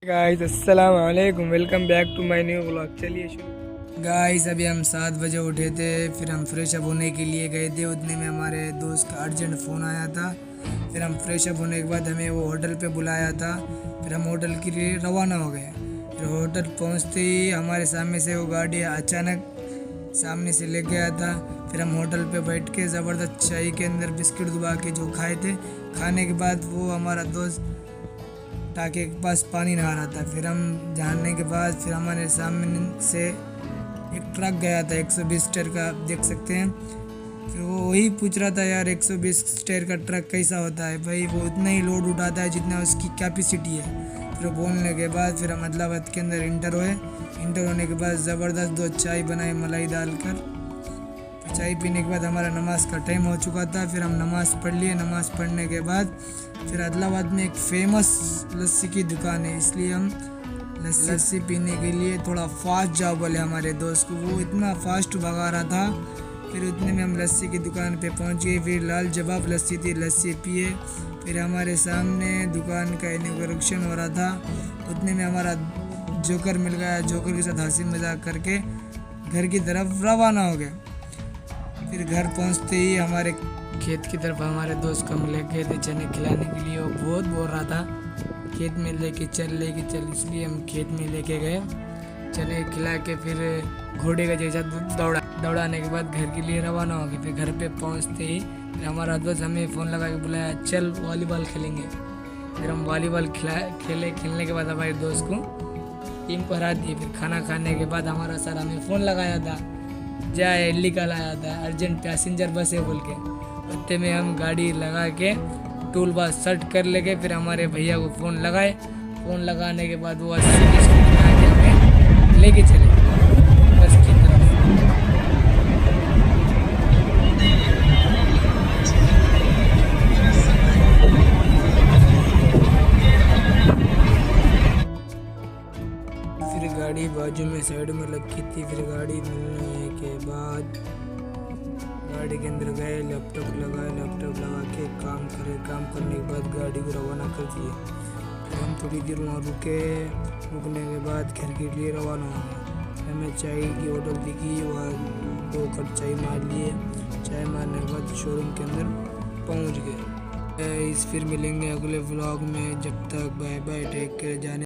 Guys अस्सलाम वालेकुम, welcome back to my new vlog. चलिए शुरू। गाइस अभी हम 7 बजे उठे थे, फिर हम फ्रेश अप होने के लिए गए थे। उतने में हमारे दोस्त का अर्जेंट फ़ोन आया था। फिर हम फ्रेश अप होने के बाद हमें वो होटल पे बुलाया था। फिर हम होटल के लिए रवाना हो गए। फिर होटल पहुंचते ही हमारे सामने से वो गाड़ी अचानक सामने से ले गया था। फिर हम होटल पे बैठ के ज़बरदस्त चाय के अंदर बिस्किट दबा के जो खाए थे, खाने के बाद वो हमारा दोस्त टाके के पास पानी नहा रहा था। फिर हम जानने के बाद फिर हमारे सामने से एक ट्रक गया था 120 टायर का, देख सकते हैं। फिर वो वही पूछ रहा था, यार 120 टायर का ट्रक कैसा होता है भाई? वो उतना ही लोड उठाता है जितना उसकी कैपेसिटी है। फिर बोलने के बाद फिर हम अदलाबाद के अंदर इंटर हुए। इंटर होने के बाद ज़बरदस्त 2 चाय बनाए मलाई डालकर। फिर चाय पीने के बाद हमारा नमाज का टाइम हो चुका था। फिर हम नमाज़ पढ़ लिए। नमाज़ पढ़ने के बाद फिर अदलाबाद में एक फेमस लस्सी की दुकान है, इसलिए हम लस्सी पीने के लिए थोड़ा फास्ट जाओ बोले हमारे दोस्त को। वो इतना फास्ट भगा रहा था। फिर उतने में हम लस्सी की दुकान पे पहुंच गए। फिर लाल जवाब लस्सी थी, लस्सी पिए। फिर हमारे सामने दुकान का इनॉग्रेशन हो रहा था। उतने में हमारा जोकर मिल गया। जोकर के साथ हंसी मजाक करके घर की तरफ रवाना हो गए। फिर घर पहुंचते ही हमारे खेत की तरफ हमारे दोस्त को हम ले गए थे चने खिलाने के लिए। वो बहुत बोल रहा था खेत में लेके चल, इसलिए हम खेत में लेके गए। चने खिला के फिर घोड़े का जैसा दौड़ाने के बाद घर के लिए रवाना हो गए। फिर घर पे पहुंचते ही फिर हमारा दोस्त हमें फ़ोन लगा के बुलाया, चल वॉलीबॉल खेलेंगे। फिर हम वॉलीबॉल खेलने के बाद हमारे दोस्त को टीम को हरा दिए। फिर खाना खाने के बाद हमारा सर हमें फ़ोन लगाया था, जाए निकल आया था अर्जेंट पैसेंजर बस है बोल के। उतने में हम गाड़ी लगा के टूल बार सर्ट कर लेके फिर हमारे भैया को फ़ोन लगाए। फ़ोन लगाने के बाद वो 80 की स्पीड में आके हमें लेके चले बस की तरफ। फिर गाड़ी बाजू में साइड में लगी थी। फिर गाड़ी मिलने के बाद गाड़ी के अंदर गए, लैपटॉप लगा के काम करने के बाद गाड़ी को रवाना कर दिए। फिर हम थोड़ी देर वहाँ रुकने के बाद घर के लिए रवाना हो गए। हमें चाय की होटल दिखी, वहाँ 2 कप चाय मार लिए। चाय मारने के बाद शोरूम के अंदर पहुँच गए। फिर मिलेंगे अगले व्लॉग में, जब तक बाय बाय, टेक केयर। जाने